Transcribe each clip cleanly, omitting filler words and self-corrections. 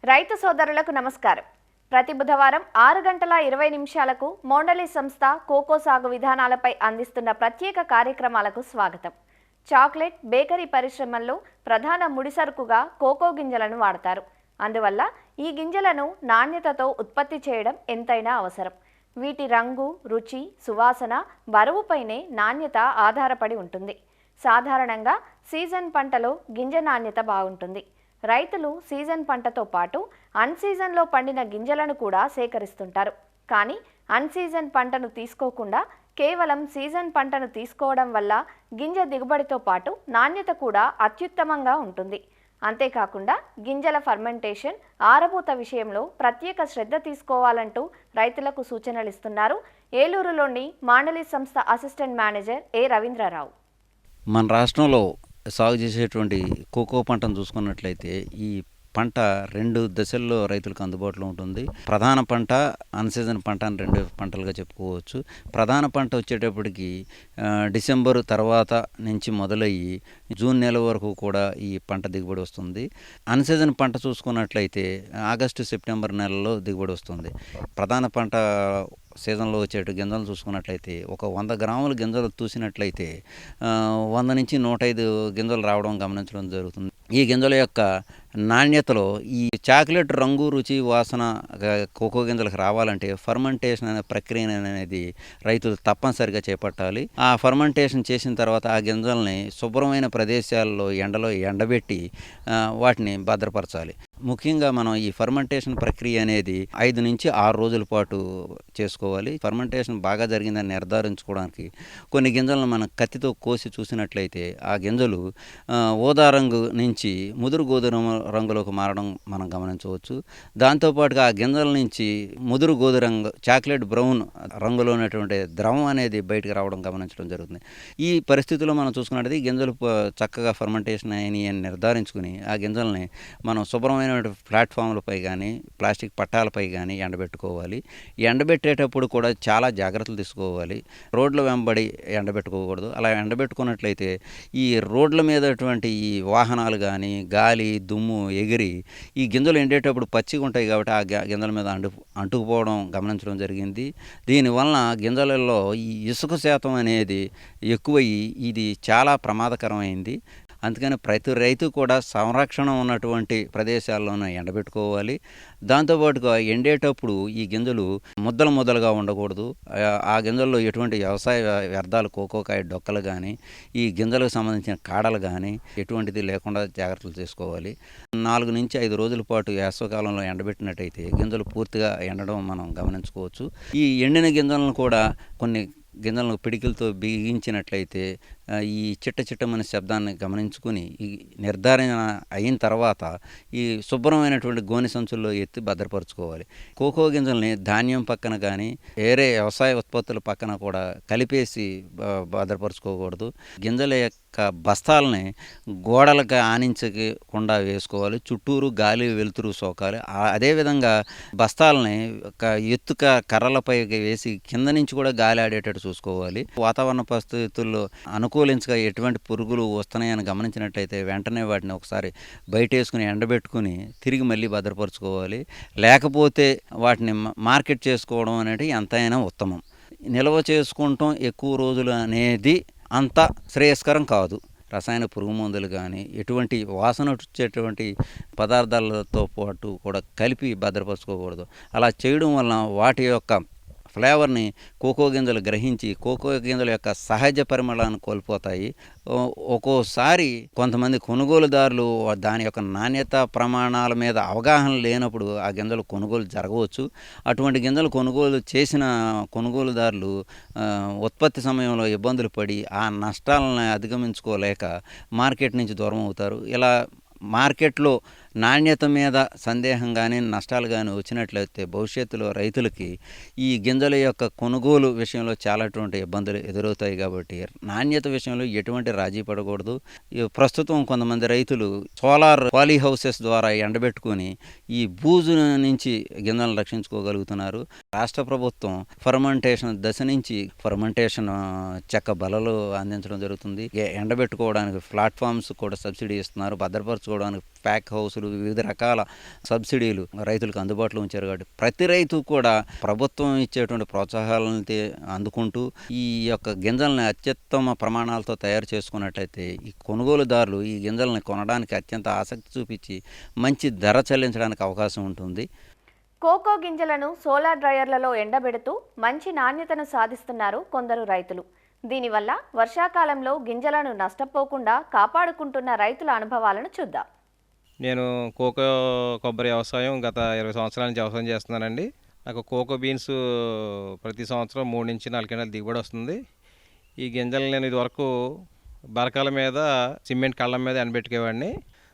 రైతు సోదరులకు నమస్కారం. ప్రతి బుధవారం 6:20 మోండలి సంస్థ కోకో సాగు విధానాలపై అందిస్తున్న ప్రత్యేక కార్యక్రమాలకు స్వాగతం. చాక్లెట్, బేకరీ పరిశ్రమల్లో ప్రధాన ముడిసరుకుగా కోకో గింజలను వాడతారు. అందువల్ల ఈ గింజలను నాణ్యతతో ఉత్పత్తి చేయడం ఎంతైనా అవసరం. వీటి రంగు, రుచి, సువాసన, బరువుపైనే నాణ్యత ఆధారపడి ఉంటుంది. సాధారణంగా సీజన్ పంటలో గింజ నాణ్యత బాగుంటుంది. రైతులు సీజన్ పంటతో పాటు అన్సీజన్లో పండిన గింజలను కూడా సేకరిస్తుంటారు. కానీ అన్సీజన్ పంటను తీసుకోకుండా కేవలం సీజన్ పంటను తీసుకోవడం వల్ల గింజ దిగుబడితో పాటు నాణ్యత కూడా అత్యుత్తమంగా ఉంటుంది. అంతేకాకుండా గింజల ఫర్మెంటేషన్, ఆరబోత విషయంలో ప్రత్యేక శ్రద్ధ తీసుకోవాలంటూ రైతులకు సూచనలు ఇస్తున్నారు ఏలూరులోని మాండలి సంస్థ అసిస్టెంట్ మేనేజర్ ఏ రవీంద్రరావు. మన రాష్ట్రంలో సాగు చేసేటువంటి కోకో పంటను చూసుకున్నట్లయితే ఈ పంట 2 దశల్లో రైతులకు అందుబాటులో ఉంటుంది. ప్రధాన పంట, అన్సీజన్ పంట అని 2 పంటలుగా చెప్పుకోవచ్చు. ప్రధాన పంట వచ్చేటప్పటికి డిసెంబరు తర్వాత నుంచి మొదలయ్యి జూన్ నెల వరకు కూడా ఈ పంట దిగుబడి వస్తుంది. అన్సీజన్ పంట చూసుకున్నట్లయితే ఆగస్టు, సెప్టెంబర్ నెలలో దిగుబడి వస్తుంది. ప్రధాన పంట సీజన్లో వచ్చేటు గింజలు చూసుకున్నట్లయితే ఒక 100 గ్రాముల గింజలు చూసినట్లయితే 100 నుంచి 105 గింజలు రావడం గమనించడం జరుగుతుంది. ఈ గింజల యొక్క నాణ్యతలో ఈ చాక్లెట్ రంగు, రుచి, వాసన కోకో గింజలకు రావాలంటే ఫర్మెంటేషన్ అనే ప్రక్రియ అనేది రైతులు తప్పనిసరిగా చేపట్టాలి. ఆ ఫర్మెంటేషన్ చేసిన తర్వాత ఆ గింజల్ని శుభ్రమైన ప్రదేశాల్లో ఎండలో ఎండబెట్టి వాటిని భద్రపరచాలి. ముఖ్యంగా మనం ఈ ఫర్మెంటేషన్ ప్రక్రియ అనేది 5 నుంచి 6 రోజుల పాటు చేసుకోవాలి. ఫర్మెంటేషన్ బాగా జరిగిందని నిర్ధారించుకోవడానికి కొన్ని గింజలను మనం కత్తితో కోసి చూసినట్లయితే ఆ గింజలు ఊదా రంగు నుంచి ముదురు గోధుమ రంగులోకి మారడం మనం గమనించవచ్చు. దాంతోపాటుగా ఆ గింజల నుంచి ముదురు గోధుమ రంగు, చాక్లెట్ బ్రౌన్ రంగులో ఉన్నటువంటి ద్రవం అనేది బయటకు రావడం గమనించడం జరుగుతుంది. ఈ పరిస్థితుల్లో మనం చూసుకున్నట్లయితే గింజలు చక్కగా ఫర్మెంటేషన్ అయినాయి అని నిర్ధారించుకుని ఆ గింజల్ని మనం శుభ్రమైన ప్లాట్ఫామ్లపై కానీ ప్లాస్టిక్ పట్టాలపై కానీ ఎండబెట్టుకోవాలి. ఎండబెట్టేటప్పుడు కూడా చాలా జాగ్రత్తలు తీసుకోవాలి. రోడ్ల వెంబడి ఎండబెట్టుకోకూడదు. అలా ఎండబెట్టుకున్నట్లయితే ఈ రోడ్ల మీదటువంటి ఈ వాహనాలు కానీ గాలి, దుమ్ము ఎగిరి ఈ గింజలు ఎండేటప్పుడు పచ్చిగా ఉంటాయి కాబట్టి ఆ గింజల మీద అంటుకుపోవడం గమనించడం జరిగింది. దీనివలన గింజలలో ఈ ఇసుక శాతం అనేది ఎక్కువయ్యి ఇది చాలా ప్రమాదకరమైంది. అందుకని ప్రతి రైతు కూడా సంరక్షణ ఉన్నటువంటి ప్రదేశాల్లోనే ఎండబెట్టుకోవాలి. దాంతోపాటుగా ఎండేటప్పుడు ఈ గింజలు ముద్దలుగా ఉండకూడదు. ఆ గింజల్లో ఎటువంటి వ్యవసాయ వ్యర్థాలు, కోకోకాయ డొక్కలు కానీ ఈ గింజలకు సంబంధించిన కాడలు కానీ ఎటువంటిది లేకుండా జాగ్రత్తలు తీసుకోవాలి. 4 నుంచి 5 రోజుల పాటు వేసవికాలంలో ఎండబెట్టినట్టయితే గింజలు పూర్తిగా ఎండడం మనం గమనించుకోవచ్చు. ఈ ఎండిన గింజలను కూడా కొన్ని గింజలను పిడికిలతో బిగించినట్లయితే ఈ చిట్టమనే శబ్దాన్ని గమనించుకుని ఈ నిర్ధారణ అయిన తర్వాత ఈ శుభ్రమైనటువంటి గోనె సంచుల్లో ఎత్తి భద్రపరచుకోవాలి. కోకో గింజల్ని ధాన్యం పక్కన కానీ వేరే వ్యవసాయ ఉత్పత్తుల పక్కన కూడా కలిపేసి భద్రపరచుకోకూడదు. గింజల యొక్క బస్తాలని గోడలకు ఆనించకుండా వేసుకోవాలి. చుట్టూరు గాలి, వెలుతురు సోకాలి. అదేవిధంగా బస్తాలని ఎత్తుక కర్రలపై వేసి కింద నుంచి కూడా గాలి ఆడేటట్టు చూసుకోవాలి. వాతావరణ పరిస్థితుల్లో అనుకూలించగా ఎటువంటి పురుగులు వస్తున్నాయని గమనించినట్లయితే వెంటనే వాటిని ఒకసారి బయట వేసుకుని ఎండబెట్టుకుని తిరిగి మళ్ళీ భద్రపరచుకోవాలి. లేకపోతే వాటిని మార్కెట్ చేసుకోవడం అనేది ఎంతైనా ఉత్తమం. నిల్వ చేసుకుంటాం ఎక్కువ రోజులు అనేది అంత శ్రేయస్కరం కాదు. రసాయన పురుగు మందులు కానీ ఎటువంటి వాసన వచ్చేటువంటి పదార్థాలతో పాటు కూడా కలిపి భద్రపరచుకోకూడదు. అలా చేయడం వలన వాటి యొక్క ఫ్లేవర్ని కోకో గింజలు గ్రహించి కోకో గింజల యొక్క సహజ పరిమళాన్ని కోల్పోతాయి. ఒక్కోసారి కొంతమంది కొనుగోలుదారులు దాని యొక్క నాణ్యత ప్రమాణాల మీద అవగాహన లేనప్పుడు ఆ గింజలు కొనుగోలు జరగవచ్చు. అటువంటి గింజలు కొనుగోలు చేసిన కొనుగోలుదారులు ఉత్పత్తి సమయంలో ఇబ్బందులు పడి ఆ నష్టాలను అధిగమించుకోలేక మార్కెట్ నుంచి దూరం అవుతారు. ఇలా మార్కెట్లో నాణ్యత మీద సందేహం కానీ నష్టాలు కానీ వచ్చినట్లయితే భవిష్యత్తులో రైతులకి ఈ గింజల యొక్క కొనుగోలు విషయంలో చాలాటువంటి ఇబ్బందులు ఎదురవుతాయి. కాబట్టి నాణ్యత విషయంలో ఎటువంటి రాజీ పడకూడదు. ప్రస్తుతం కొంతమంది రైతులు సోలార్ పాలీ హౌసెస్ ద్వారా ఎండబెట్టుకొని ఈ బూజు నుంచి గింజలను రక్షించుకోగలుగుతున్నారు. రాష్ట్ర ప్రభుత్వం ఫర్మెంటేషన్ దశ నుంచి ఫర్మెంటేషన్ చెక్క బలలు అందించడం జరుగుతుంది. ఎండబెట్టుకోవడానికి ప్లాట్ఫామ్స్ కూడా సబ్సిడీ ఇస్తున్నారు. భద్రపరచుకోవడానికి ప్యాక్ హౌసులు, ఇప్పుడు వివిధ రకాల సబ్సిడీలు రైతులకు అందుబాటులో ఉంచారు కాబట్టి ప్రతి రైతు కూడా ప్రభుత్వం ఇచ్చేటువంటి ప్రోత్సాహాలను అందుకుంటూ ఈ యొక్క గింజల్ని అత్యుత్తమ ప్రమాణాలతో తయారు చేసుకున్నట్లయితే ఈ కొనుగోలుదారులు ఈ గింజల్ని కొనడానికి అత్యంత ఆసక్తి చూపించి మంచి ధర చెల్లించడానికి అవకాశం ఉంటుంది. కోకో గింజలను సోలార్ డ్రయర్లలో ఎండబెడుతూ మంచి నాణ్యతను సాధిస్తున్నారు కొందరు రైతులు. దీనివల్ల వర్షాకాలంలో గింజలను నష్టపోకుండా కాపాడుకుంటున్న రైతుల అనుభవాలను చూద్దాం. నేను కోకో కొబ్బరి వ్యవసాయం గత 20 సంవత్సరాల నుంచి వ్యవసాయం చేస్తున్నానండి. నాకు కోకో బీన్స్ ప్రతి సంవత్సరం 3 నుంచి 4 క్వింటాల దిగుబడి వస్తుంది. ఈ గింజలు నేను ఇదివరకు బరకాల మీద సిమెంట్ కళ్ళం మీద ఎండబెట్టుకేవాడిని.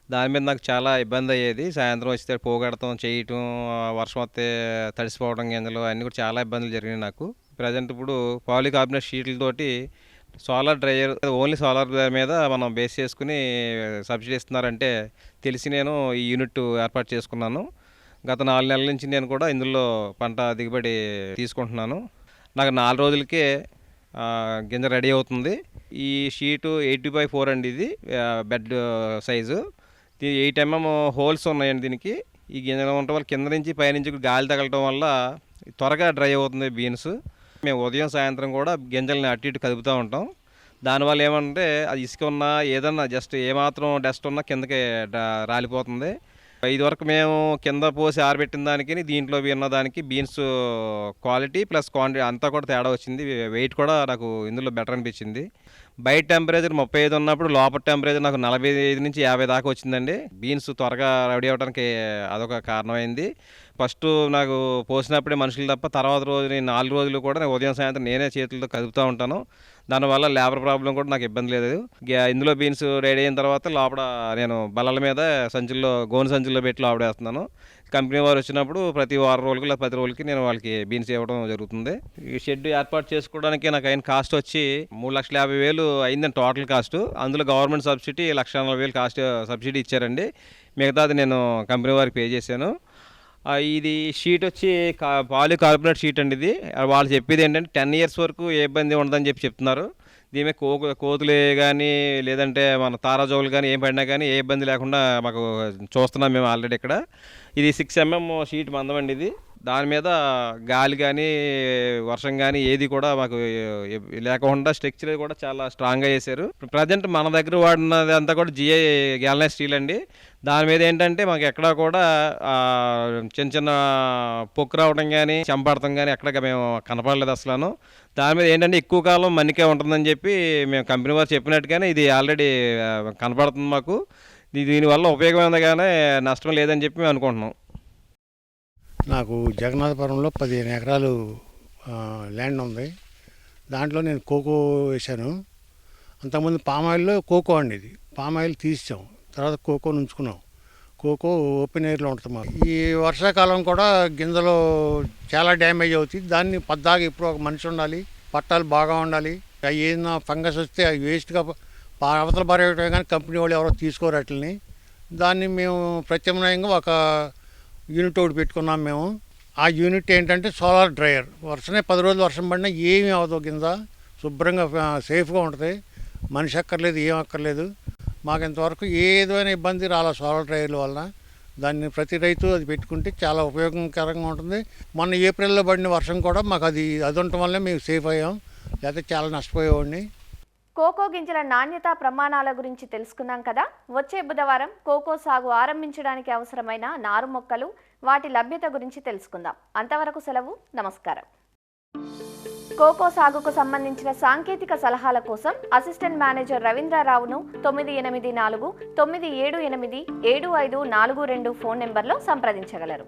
దాని మీద నాకు చాలా ఇబ్బంది అయ్యేది. సాయంత్రం వస్తే పోగొడతాం చేయటం, వర్షం వస్తే తడిసిపోవడం గింజలు అన్నీ కూడా చాలా ఇబ్బందులు జరిగినాయి నాకు. ప్రజెంట్ ఇప్పుడు పాలికార్బోనేట్ షీట్లతోటి సోలార్ డ్రైయర్ ఓన్లీ సోలార్ మీద మనం బేస్ చేసుకుని సబ్సిడీ ఇస్తున్నారంటే తెలిసి నేను ఈ యూనిట్ ఏర్పాటు చేసుకున్నాను. గత 4 నెలల నుంచి నేను కూడా ఇందులో పంట దిగుబడి తీసుకుంటున్నాను. నాకు 4 రోజులకే గింజ రెడీ అవుతుంది. ఈ షీటు 80/4 అండి. ఇది బెడ్ సైజు. 8 mm హోల్స్ ఉన్నాయండి దీనికి. ఈ గింజలు ఉండటం వల్ల కింద నుంచి పైనుంచి గాలి తగలటం వల్ల త్వరగా డ్రై అవుతుంది బీన్స్. మేము ఉదయం సాయంత్రం కూడా గింజల్ని అటు ఇటు కదుపుతూ ఉంటాం. దానివల్ల ఏమంటే అది ఇసుక ఉన్నా ఏదన్నా జస్ట్ ఏమాత్రం డస్ట్ ఉన్నా కిందకి రాలిపోతుంది. ఇదివరకు మేము కింద పోసి ఆరబెట్టిన దానికి దీంట్లో ఉన్న దానికి బీన్స్ క్వాలిటీ ప్లస్ క్వాంటిటీ అంతా కూడా తేడా వచ్చింది. వెయిట్ కూడా నాకు ఇందులో బెటర్ అనిపించింది. బయట టెంపరేచర్ 35 ఉన్నప్పుడు లోపల టెంపరేచర్ నాకు 45 నుంచి 50 దాకా వచ్చిందండి. బీన్స్ త్వరగా రెడీ అవ్వడానికి అదొక కారణమైంది. ఫస్ట్ నాకు పోసినప్పుడే మనుషులు తప్ప తర్వాత రోజు 4 రోజులు కూడా ఉదయం సాయంత్రం నేనే చేతులతో కదుపుతూ ఉంటాను. దానివల్ల లేబర్ ప్రాబ్లం కూడా నాకు ఇబ్బంది లేదు. ఇందులో బీన్స్ రెడీ అయిన తర్వాత లోపల నేను బల్లల మీద గోను సంచుల్లో పెట్టి లోపడేస్తున్నాను. కంపెనీ వారు వచ్చినప్పుడు ప్రతి 6 రోజులకి లేదా 10 రోజులకి నేను వాళ్ళకి బీన్స్ ఇవ్వడం జరుగుతుంది. ఈ షెడ్ ఏర్పాటు చేసుకోవడానికి నాకు అయిన కాస్ట్ వచ్చి 3,50,000 అయిందండి టోటల్ కాస్ట్. అందులో గవర్నమెంట్ సబ్సిడీ 1,40,000 కాస్ట్ సబ్సిడీ ఇచ్చారండి. మిగతాది నేను కంపెనీ వారికి పే చేశాను. ఇది షీట్ వచ్చి పాలికార్బోనేట్ షీట్ అండి. ఇది వాళ్ళు చెప్పేది ఏంటంటే 10 years వరకు ఏ ఇబ్బంది ఉండదని చెప్తున్నారు. దీని మీద కోతులు కానీ లేదంటే మన తారాజోగులు కానీ ఏం పడినా కానీ ఏ ఇబ్బంది లేకుండా మాకు చూస్తున్నాం మేము ఆల్రెడీ ఇక్కడ. ఇది 6 mm షీట్ మందం అండి. ఇది దాని మీద గాలి కానీ వర్షం కానీ ఏది కూడా మాకు లేకుండా స్ట్రక్చర్ కూడా చాలా స్ట్రాంగ్గా చేశారు. ప్రజెంట్ మన దగ్గర వాడినది అంతా కూడా GI గ్యాల్నైజ్ స్టీల్ అండి. దాని మీద ఏంటంటే మాకు ఎక్కడా కూడా చిన్న చిన్న పొక్కు రావడం కానీ చెంపడటం కానీ ఎక్కడ మేము కనపడలేదు అసలు. దాని మీద ఏంటంటే ఎక్కువ కాలం మన్నికే ఉంటుందని చెప్పి మేము కంపెనీ వారు చెప్పినట్టుగానే ఇది ఆల్రెడీ కనపడుతుంది మాకు. దీనివల్ల ఉపయోగం ఉంది కానీ నష్టం లేదని చెప్పి మేము అనుకుంటున్నాం. నాకు జగన్నాథపురంలో 15 ఎకరాలు ల్యాండ్ ఉంది. దాంట్లో నేను కోకో వేశాను. అంతకుముందు పామాయిల్లో కోకో అండి. ఇది పామాయిల్ తీసాం, తర్వాత కోకో ఉంచుకున్నాం. కోకో ఓపెన్ ఎయిర్లో ఉంటుంది మాకు. ఈ వర్షాకాలం కూడా గింజలు చాలా డ్యామేజ్ అవుతుంది. దాన్ని పద్దాగా ఇప్పుడు ఒక మనిషి ఉండాలి, పట్టాలు బాగా ఉండాలి. అవి ఏదైనా ఫంగస్ వస్తే అవి వేస్ట్గా అవతల పారేయటమే కానీ కంపెనీ వాళ్ళు ఎవరో తీసుకోరు వాటిని. దాన్ని మేము ప్రత్యామ్నాయంగా ఒక యూనిట్ ఒకటి పెట్టుకున్నాం మేము. ఆ యూనిట్ ఏంటంటే సోలార్ డ్రైయర్. వర్షమే 10 రోజులు వర్షం పడినా ఏమీ అవ్వదు, కింద శుభ్రంగా సేఫ్గా ఉంటుంది. మనిషి అక్కర్లేదు, ఏం అక్కర్లేదు. మాకు ఇంతవరకు ఏదైనా ఇబ్బంది రాలా సోలార్ డ్రైయర్ల వల్ల. దాన్ని ప్రతి రైతు అది పెట్టుకుంటే చాలా ఉపయోగకరంగా ఉంటుంది. మొన్న ఏప్రిల్లో పడిన వర్షం కూడా మాకు అది ఉండటం వల్లే మేము సేఫ్ అయ్యాం, లేకపోతే చాలా నష్టపోయేవాడిని. కోకో గింజల నాణ్యత ప్రమాణాల గురించి తెలుసుకున్నాం కదా. వచ్చే బుధవారం కోకో సాగు ఆరంభించడానికి అవసరమైన నారు మొక్కలు, వాటి లభ్యత గురించి తెలుసుకుందాం. అంతవరకు సెలవు, నమస్కారం. కోకో సాగుకు సంబంధించిన సాంకేతిక సలహాల కోసం అసిస్టెంట్ మేనేజర్ రవీంద్రరావును 984 978 7542 ఫోన్ నెంబర్లో సంప్రదించగలరు.